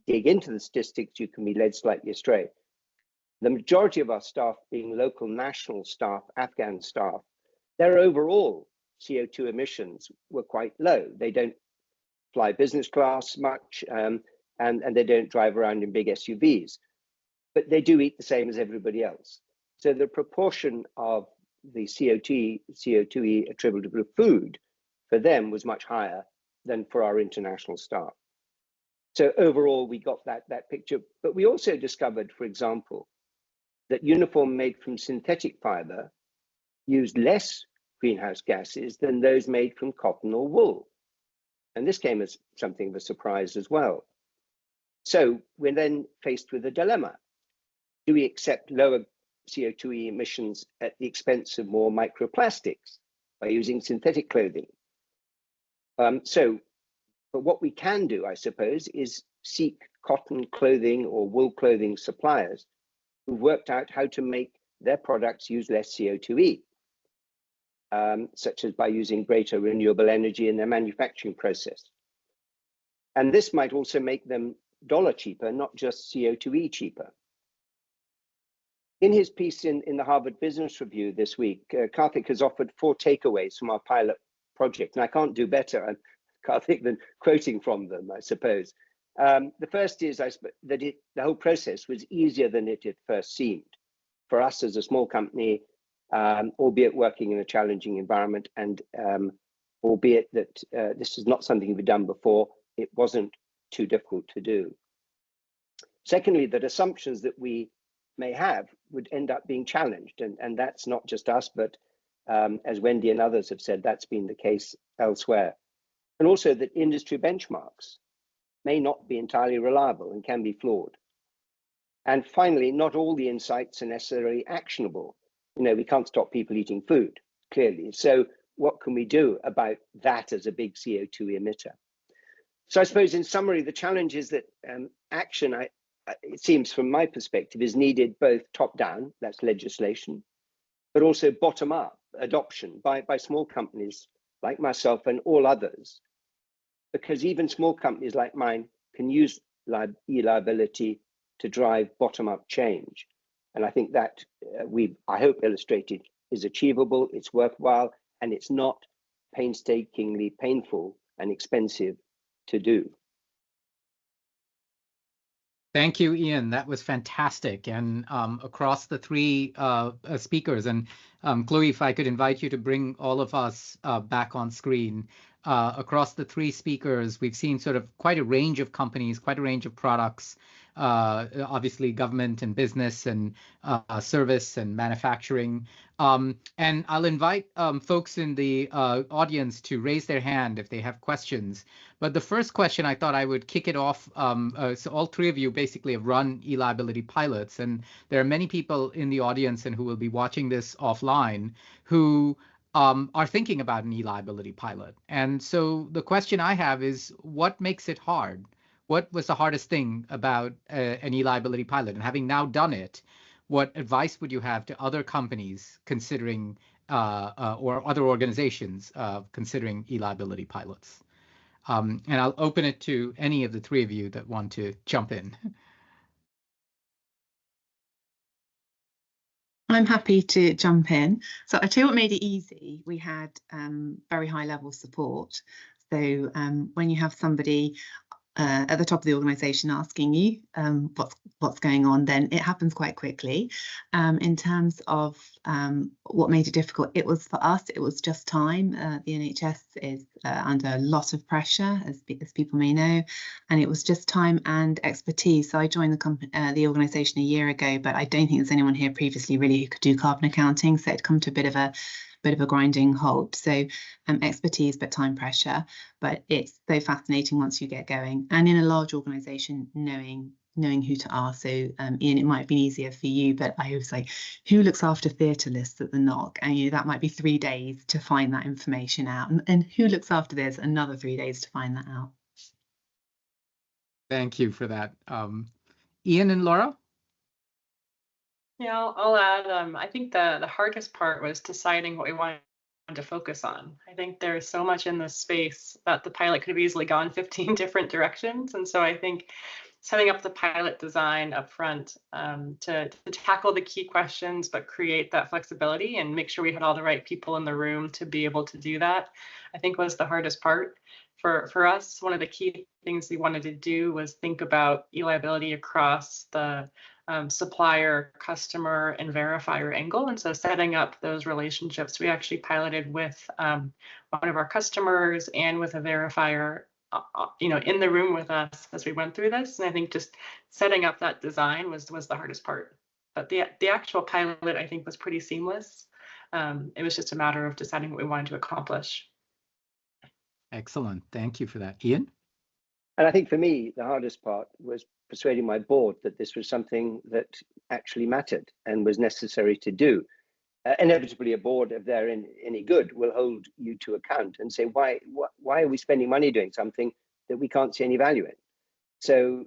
S5: dig into the statistics, you can be led slightly astray. The majority of our staff being local national staff, Afghan staff, their overall CO2 emissions were quite low. They don't fly business class much, and they don't drive around in big SUVs, but they do eat the same as everybody else. So the proportion of the CO2e attributable to food for them was much higher than for our international staff. So overall, we got that picture, but we also discovered, for example, that uniform made from synthetic fiber used less greenhouse gases than those made from cotton or wool. And this came as something of a surprise as well. So we're then faced with a dilemma. Do we accept lower CO2e emissions at the expense of more microplastics by using synthetic clothing? But what we can do, I suppose, is seek cotton clothing or wool clothing suppliers who've worked out how to make their products use less CO2e, such as by using greater renewable energy in their manufacturing process. And this might also make them dollar cheaper, not just CO2e cheaper. In his piece in the Harvard Business Review this week, Karthik has offered 4 takeaways from our pilot project, and I can't do better, Karthik, than quoting from them, I suppose. The first is that the whole process was easier than it at first seemed. For us as a small company, albeit working in a challenging environment, and albeit that this is not something we've done before, it wasn't too difficult to do. Secondly, that assumptions that we may have would end up being challenged, and that's not just us, but as Wendy and others have said, that's been the case elsewhere. And also that industry benchmarks may not be entirely reliable and can be flawed. And finally, not all the insights are necessarily actionable. You know, we can't stop people eating food, clearly. So what can we do about that as a big CO2 emitter? So I suppose in summary, the challenge is that action, it seems from my perspective, is needed both top down, that's legislation, but also bottom up, adoption by small companies like myself and all others, because even small companies like mine can use e-liability to drive bottom-up change. And I think that I hope illustrated, is achievable, it's worthwhile, and it's not painstakingly painful and expensive to do.
S1: Thank you, Ian. That was fantastic. And across the three speakers, and Chloe, if I could invite you to bring all of us back on screen. Across the three speakers, we've seen sort of quite a range of companies, quite a range of products, obviously government and business and service and manufacturing. And I'll invite folks in the audience to raise their hand if they have questions. But the first question, I thought I would kick it off. So all three of you basically have run e-liability pilots, and there are many people in the audience and who will be watching this offline who are thinking about an e-liability pilot. And so the question I have is, what makes it hard? What was the hardest thing about an e-liability pilot? And having now done it, what advice would you have to other companies considering or other organizations considering e-liability pilots? And I'll open it to any of the three of you that want to jump in.
S4: I'm happy to jump in. So I tell you what made it easy. We had very high level support. So when you have somebody at the top of the organisation asking you what's going on, then it happens quite quickly. In terms of what made it difficult, it was for us, it was just time. The NHS is under a lot of pressure, as people may know, and it was just time and expertise. So I joined the organisation a year ago, but I don't think there's anyone here previously really who could do carbon accounting, so it'd come to a bit of a grinding halt. So expertise, but time pressure. But it's so fascinating once you get going. And in a large organisation, knowing who to ask. So Ian, it might have been easier for you, but I was like, who looks after theatre lists at the NOC? And that might be 3 days to find that information out. And who looks after this? Another 3 days to find that out.
S1: Thank you for that. Ian and Laura?
S3: Yeah, I'll add, I think the hardest part was deciding what we wanted to focus on. I think there's so much in this space that the pilot could have easily gone 15 different directions. And so I think setting up the pilot design up front to tackle the key questions, but create that flexibility and make sure we had all the right people in the room to be able to do that, I think was the hardest part. For us, one of the key things we wanted to do was think about e-liability across the supplier, customer, and verifier angle. And so setting up those relationships, we actually piloted with one of our customers and with a verifier, in the room with us as we went through this. And I think just setting up that design was the hardest part. But the actual pilot, I think, was pretty seamless. It was just a matter of deciding what we wanted to accomplish.
S1: Excellent. Thank you for that. Ian?
S5: And I think for me, the hardest part was persuading my board that this was something that actually mattered and was necessary to do. Inevitably, a board, if they're any good, will hold you to account and say, why are we spending money doing something that we can't see any value in? So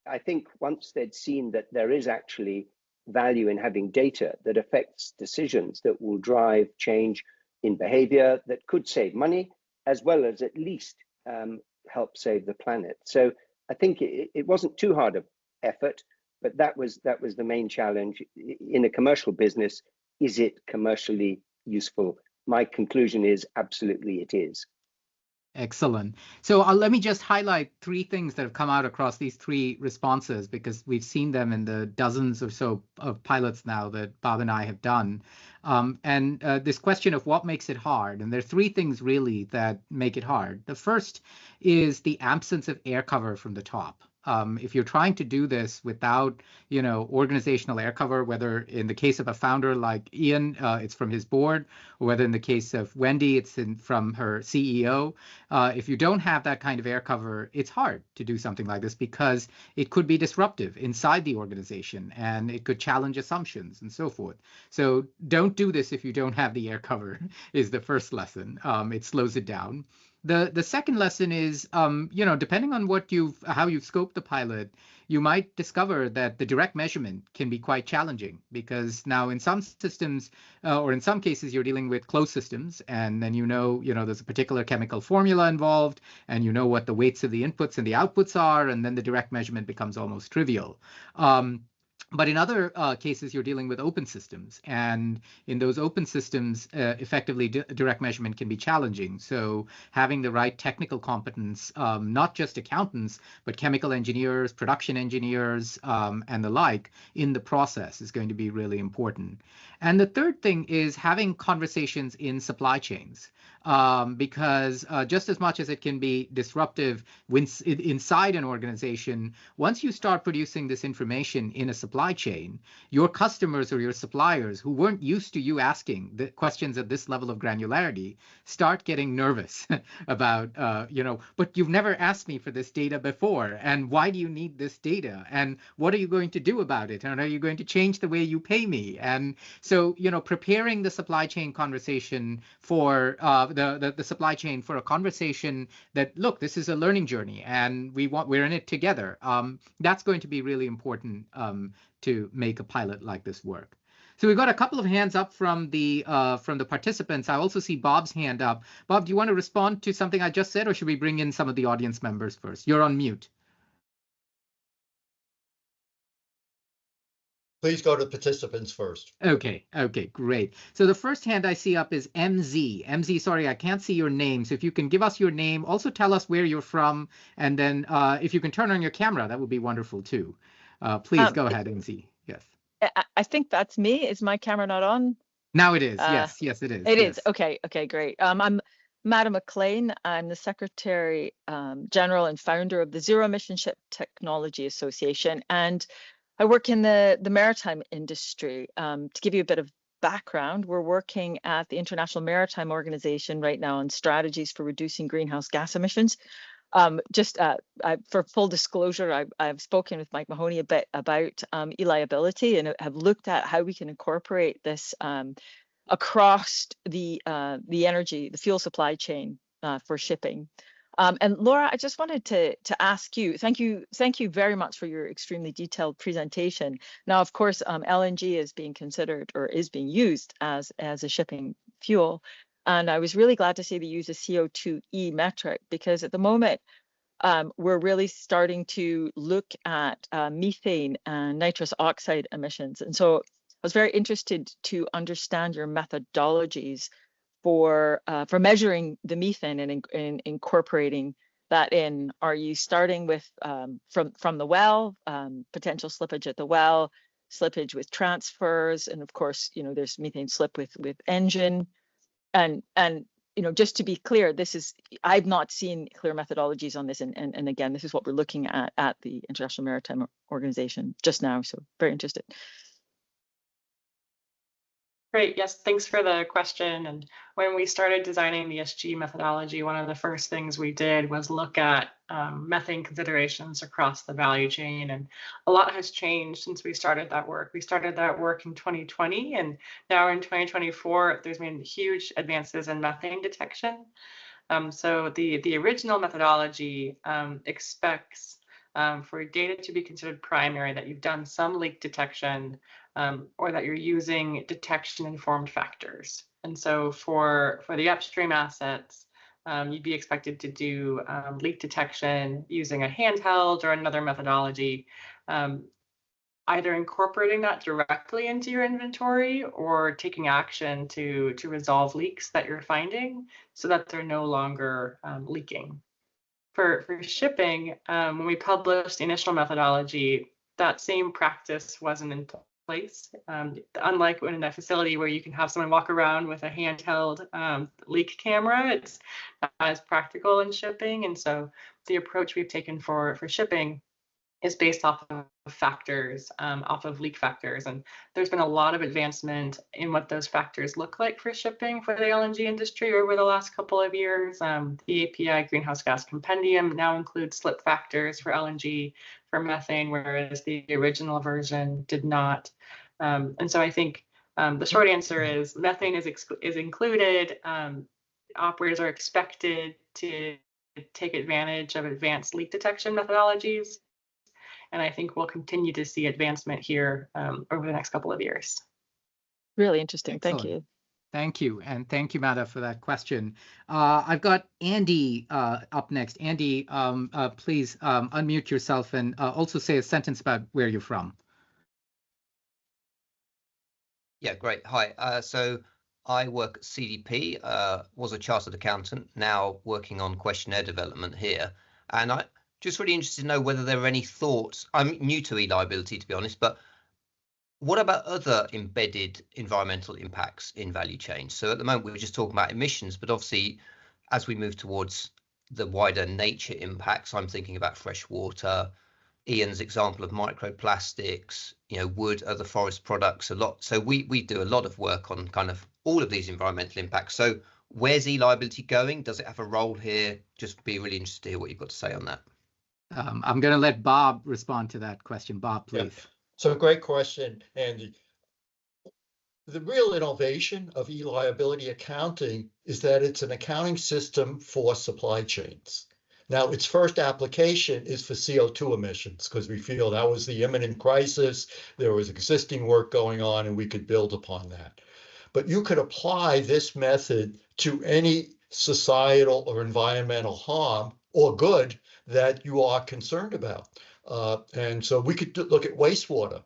S5: I think once they'd seen that there is actually value in having data that affects decisions that will drive change in behavior that could save money, as well as at least help save the planet. So I think it wasn't too hard of effort, but that was the main challenge in a commercial business. Is it commercially useful? My conclusion is absolutely it is.
S1: Excellent. So let me just highlight 3 things that have come out across these 3 responses, because we've seen them in the dozens or so of pilots now that Bob and I have done. And this question of what makes it hard, and there are 3 things really that make it hard. The first is the absence of air cover from the top. If you're trying to do this without, organizational air cover, whether in the case of a founder like Ian, it's from his board, or whether in the case of Wendy, it's from her CEO. If you don't have that kind of air cover, it's hard to do something like this because it could be disruptive inside the organization and it could challenge assumptions and so forth. So don't do this if you don't have the air cover is the first lesson. It slows it down. The second lesson is, depending on how you've scoped the pilot, you might discover that the direct measurement can be quite challenging, because now in some systems, or in some cases, you're dealing with closed systems, and then there's a particular chemical formula involved, and you know what the weights of the inputs and the outputs are, and then the direct measurement becomes almost trivial. But in other cases, you're dealing with open systems, and in those open systems, effectively direct measurement can be challenging. So having the right technical competence, not just accountants, but chemical engineers, production engineers, and the like in the process is going to be really important. And the third thing is having conversations in supply chains. Because just as much as it can be disruptive inside an organization, once you start producing this information in a supply chain, your customers or your suppliers who weren't used to you asking the questions at this level of granularity start getting nervous about, but you've never asked me for this data before, and why do you need this data, and what are you going to do about it, and are you going to change the way you pay me? And so, preparing the supply chain conversation for the supply chain for a conversation that, look, this is a learning journey and we're in it together. That's going to be really important to make a pilot like this work. So we've got a couple of hands up from the participants. I also see Bob's hand up. Bob, do you want to respond to something I just said, or should we bring in some of the audience members first? You're on mute.
S2: Please go to participants first.
S1: Okay, great. So the first hand I see up is MZ. MZ, sorry, I can't see your name. So if you can give us your name, also tell us where you're from, and then if you can turn on your camera, that would be wonderful too. Please go ahead, MZ. Yes.
S6: I think that's me. Is my camera not on?
S1: Now it is. Yes, it is.
S6: It is. Okay, great. I'm Madam McLean. I'm the Secretary General and founder of the Zero Emission Ship Technology Association, and I work in the maritime industry. To give you a bit of background, we're working at the International Maritime Organization right now on strategies for reducing greenhouse gas emissions. For full disclosure, I've spoken with Mike Mahoney a bit about E-liability, and have looked at how we can incorporate this across the fuel supply chain for shipping. And Laura, I just wanted to ask you, thank you very much for your extremely detailed presentation. Now, of course, LNG is being considered, or is being used as a shipping fuel. And I was really glad to see they use a CO2e metric, because at the moment, we're really starting to look at methane and nitrous oxide emissions. And so I was very interested to understand your methodologies for measuring the methane and incorporating that in. Are you starting with from the well, potential slippage at the well, slippage with transfers, and of course, there's methane slip with engine, and just to be clear, I've not seen clear methodologies on this, and again, this is what we're looking at the International Maritime Organization just now, so very interested.
S3: Great. Yes, thanks for the question. And when we started designing the ESG methodology, one of the first things we did was look at methane considerations across the value chain. And a lot has changed since we started that work. We started that work in 2020, and now in 2024, there's been huge advances in methane detection. So the original methodology expects for data to be considered primary that you've done some leak detection, or that you're using detection-informed factors. And so for the upstream assets, you'd be expected to do leak detection using a handheld or another methodology, either incorporating that directly into your inventory or taking action to resolve leaks that you're finding so that they're no longer leaking. For shipping, when we published the initial methodology, that same practice wasn't in place. Unlike in a facility where you can have someone walk around with a handheld leak camera, it's not as practical in shipping. And so the approach we've taken for shipping is based off of factors, off of leak factors. And there's been a lot of advancement in what those factors look like for shipping for the LNG industry over the last couple of years. The API Greenhouse Gas Compendium now includes slip factors for LNG, for methane, whereas the original version did not. And so I think the short answer is methane is included. operators are expected to take advantage of advanced leak detection methodologies. And I think we'll continue to see advancement here over the next couple of years.
S6: Really interesting.
S1: Excellent.
S6: Thank you.
S1: Thank you. And thank you, Mada, for that question. I've got Andy up next. Andy, please unmute yourself and also say a sentence about where you're from.
S7: Yeah, great. Hi. So I work at CDP, was a chartered accountant, now working on questionnaire development here. And I just really interested to know whether there are any thoughts. I'm new to e-liability, to be honest, but what about other embedded environmental impacts in value chain? So at the moment, we were just talking about emissions, but obviously, as we move towards the wider nature impacts, I'm thinking about fresh water, Ian's example of microplastics, wood, other forest products, a lot. So we do a lot of work on kind of all of these environmental impacts. So where's e-liability going? Does it have a role here? Just be really interested to hear what you've got to say on that.
S1: I'm going to let Bob respond to that question. Bob, please.
S2: Yeah. So great question, Andy. The real innovation of e-liability accounting is that it's an accounting system for supply chains. Now, its first application is for CO2 emissions, because we feel that was the imminent crisis. There was existing work going on, and we could build upon that. But you could apply this method to any societal or environmental harm or good that you are concerned about. And so we could look at wastewater,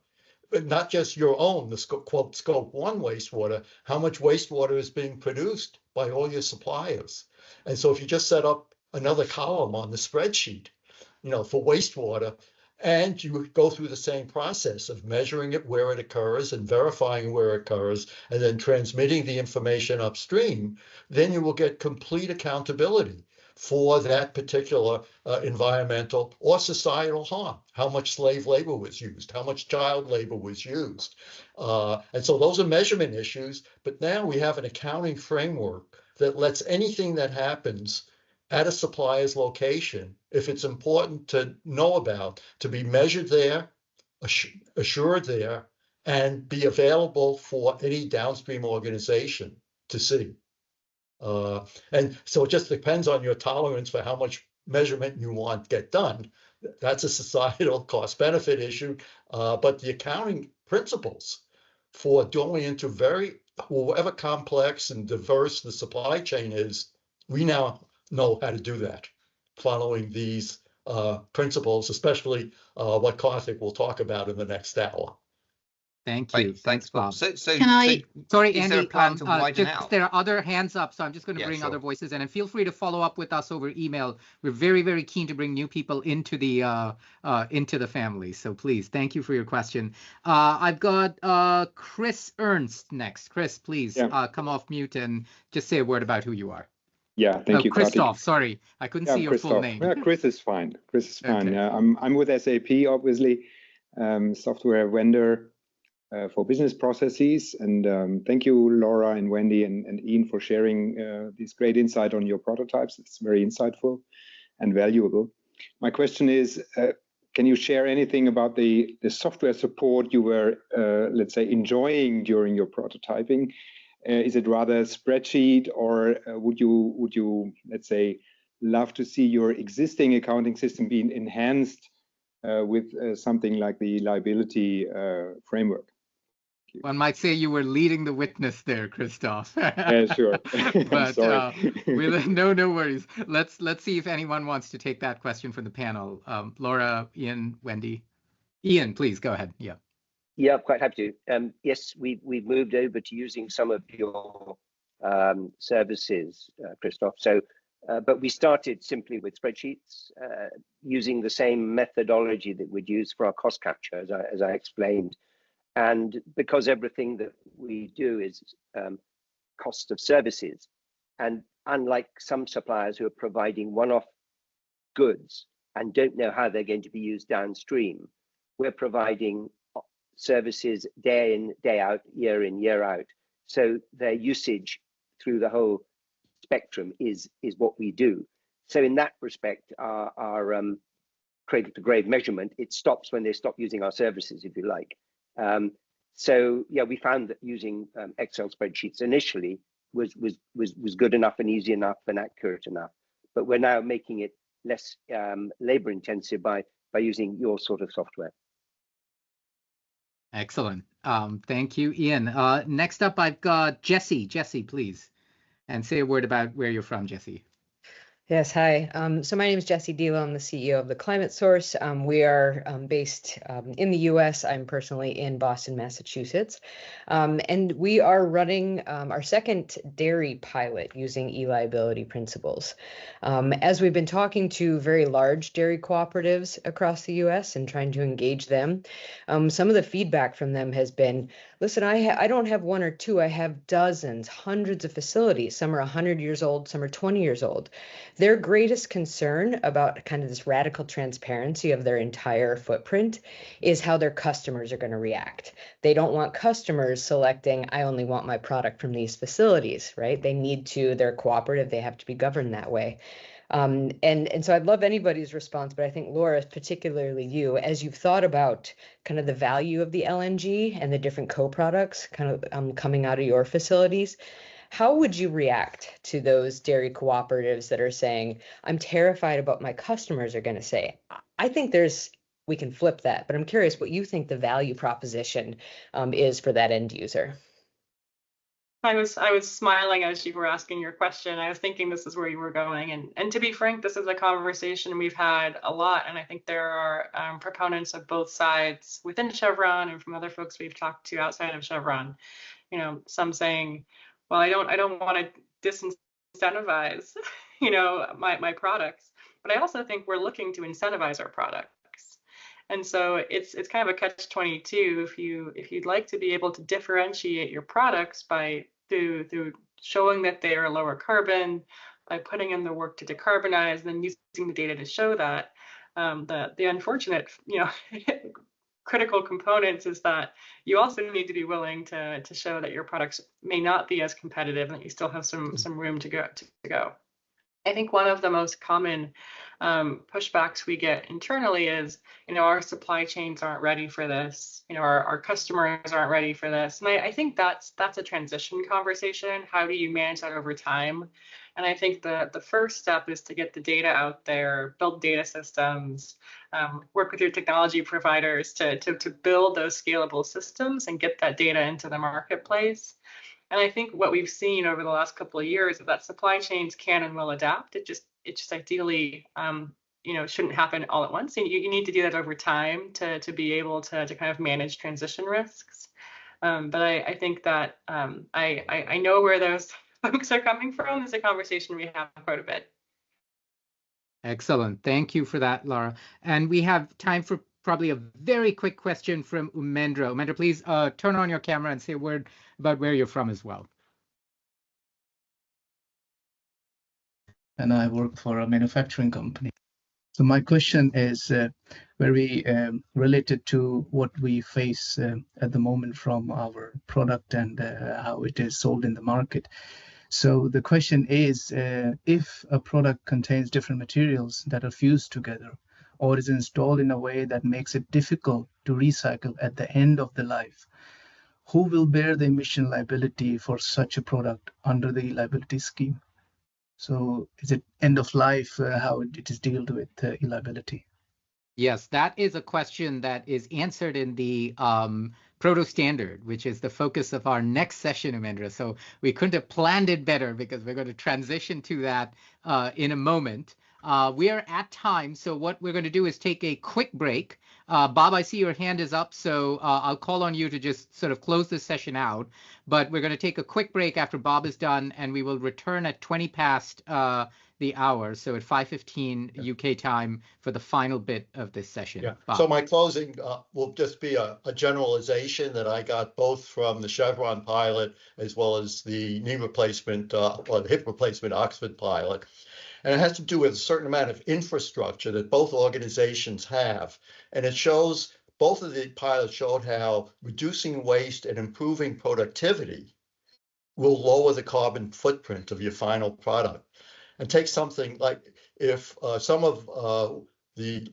S2: but not just your own, the quote scope 1 wastewater, how much wastewater is being produced by all your suppliers. And so if you just set up another column on the spreadsheet, for wastewater, and you go through the same process of measuring it where it occurs and verifying where it occurs, and then transmitting the information upstream, then you will get complete accountability for that particular environmental or societal harm. How much slave labor was used, how much child labor was used. And so those are measurement issues, but now we have an accounting framework that lets anything that happens at a supplier's location, if it's important to know about, to be measured there, assured there, and be available for any downstream organization to see. And so it just depends on your tolerance for how much measurement you want to get done. That's a societal cost benefit issue. But the accounting principles for going into however complex and diverse the supply chain is, we now know how to do that, following these principles, especially what Karthik will talk about in the next hour.
S1: Thank you.
S7: Right,
S1: thanks, Bob.
S7: So
S1: Sorry,
S7: is
S1: Andy,
S7: there a plan to widen out?
S1: There are other hands up, so I'm just going to bring
S7: sure.
S1: other voices in, and feel free to follow up with us over email. We're very, very keen to bring new people into the family. So please, thank you for your question. I've got Chris Ernst next. Chris, please come off mute and just say a word about who you are.
S8: Yeah, thank you,
S1: Christoph. Sorry, I couldn't see your full name.
S8: Yeah, Chris is fine. Chris is fine.
S1: Okay.
S8: Yeah, I'm with SAP, obviously, software vendor for business processes. And thank you, Laura and Wendy and Ian, for sharing this great insight on your prototypes. It's very insightful and valuable. My question is, can you share anything about the software support you were, let's say, enjoying during your prototyping? Is it rather a spreadsheet, or would you, let's say, love to see your existing accounting system being enhanced with something like the liability framework?
S1: One might say you were leading the witness there, Christoph.
S8: Yeah, sure.
S1: But
S8: sorry.
S1: no worries. Let's see if anyone wants to take that question from the panel. Laura, Ian, Wendy. Ian, please go ahead. Yeah.
S5: Yeah, I'm quite happy to. Yes, we've moved over to using some of your services, Christoph. So, but we started simply with spreadsheets, using the same methodology that we'd use for our cost capture, as I explained. And because everything that we do is cost of services, and unlike some suppliers who are providing one-off goods and don't know how they're going to be used downstream, we're providing services day in, day out, year in, year out. So their usage through the whole spectrum is what we do. So in that respect, our cradle to grave measurement, it stops when they stop using our services, if you like. So yeah, we found that using Excel spreadsheets initially was good enough and easy enough and accurate enough. But we're now making it less labor intensive by using your sort of software.
S1: Excellent. Thank you, Ian. Next up, I've got Jesse. Jesse, please. And say a word about where you're from, Jesse.
S9: Yes, hi. So my name is Jesse Dilo. I'm the CEO of the Climate Source. We are based in the US. I'm personally in Boston, Massachusetts. And we are running our second dairy pilot using e-liability principles. As we've been talking to very large dairy cooperatives across the US and trying to engage them, some of the feedback from them has been, listen, I don't have one or two, I have dozens, hundreds of facilities. Some are 100 years old, some are 20 years old. Their greatest concern about kind of this radical transparency of their entire footprint is how their customers are going to react. They don't want customers selecting, I only want my product from these facilities, right? They need to, they're cooperative, they have to be governed that way. And so I'd love anybody's response, but I think Laura, particularly you, as you've thought about kind of the value of the LNG and the different co-products kind of coming out of your facilities, how would you react to those dairy cooperatives that are saying, I'm terrified about what my customers are going to say? I think we can flip that, but I'm curious what you think the value proposition is for that end user.
S3: I was smiling as you were asking your question. I was thinking this is where you were going. And to be frank, this is a conversation we've had a lot. And I think there are proponents of both sides within Chevron and from other folks we've talked to outside of Chevron. You know, some saying, well, I don't want to disincentivize, you know, my products, but I also think we're looking to incentivize our products. And so it's kind of a catch-22 if you'd like to be able to differentiate your products through showing that they are lower carbon, by putting in the work to decarbonize, and then using the data to show that. The unfortunate, you know, critical components is that you also need to be willing to show that your products may not be as competitive and that you still have some room to go. I think one of the most common pushbacks we get internally is, you know, our supply chains aren't ready for this. You know, our customers aren't ready for this. And I think that's a transition conversation. How do you manage that over time? And I think the first step is to get the data out there, build data systems, work with your technology providers to build those scalable systems and get that data into the marketplace. And I think what we've seen over the last couple of years is that supply chains can and will adapt. It just ideally, you know, shouldn't happen all at once. And you need to do that over time to be able to kind of manage transition risks. But I think that I know where those folks are coming from. It's a conversation we have quite a bit.
S1: Excellent. Thank you for that, Laura. And we have time for probably a very quick question from Umendra. Umendra, please turn on your camera and say a word about where you're from as well.
S10: And I work for a manufacturing company. So my question is very related to what we face at the moment from our product and how it is sold in the market. So the question is, if a product contains different materials that are fused together or is installed in a way that makes it difficult to recycle at the end of the life, who will bear the emission liability for such a product under the liability scheme? So is it end of life, how it is dealt with e-liability?
S1: Yes, that is a question that is answered in the Proto Standard, which is the focus of our next session, Umendra. So we couldn't have planned it better because we're going to transition to that in a moment. We are at time, so what we're going to do is take a quick break. Bob, I see your hand is up, so I'll call on you to just sort of close this session out. But we're going to take a quick break after Bob is done, and we will return at 20 past the hour, so at 5:15 UK time for the final bit of this session.
S2: Yeah.
S1: Bob.
S2: So my closing will just be a generalization that I got both from the Chevron pilot as well as the knee replacement or the hip replacement Oxford pilot. And it has to do with a certain amount of infrastructure that both organizations have. And it shows, both of the pilots showed how reducing waste and improving productivity will lower the carbon footprint of your final product. And take something like if some of the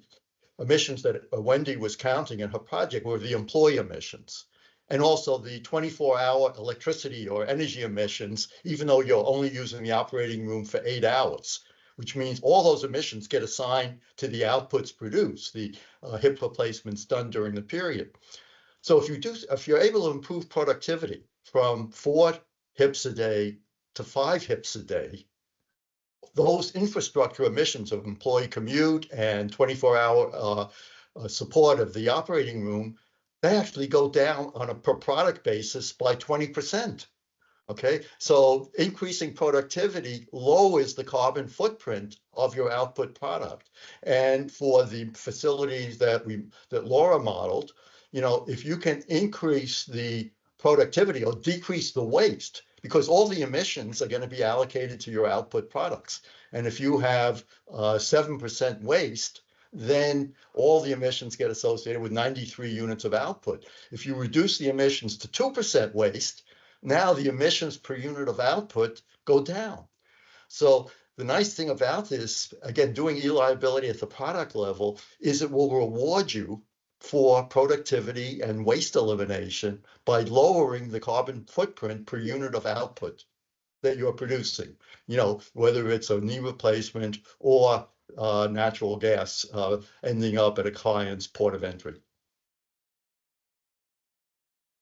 S2: emissions that Wendy was counting in her project were the employee emissions. and also the 24-hour electricity or energy emissions, even though you're only using the operating room for 8 hours, which means all those emissions get assigned to the outputs produced, the hip replacements done during the period. So if you're able to improve productivity from 4 hips a day to 5 hips a day, those infrastructure emissions of employee commute and 24-hour support of the operating room, they actually go down on a per product basis by 20%. Okay, so increasing productivity lowers the carbon footprint of your output product. And for the facilities that Laura modeled, you know, if you can increase the productivity or decrease the waste, because all the emissions are going to be allocated to your output products. And if you have 7% waste, then all the emissions get associated with 93 units of output. If you reduce the emissions to 2% waste, now the emissions per unit of output go down. So the nice thing about this, again, doing E-liability at the product level, is it will reward you for productivity and waste elimination by lowering the carbon footprint per unit of output that you're producing, you know, whether it's a knee replacement or natural gas ending up at a client's port of entry.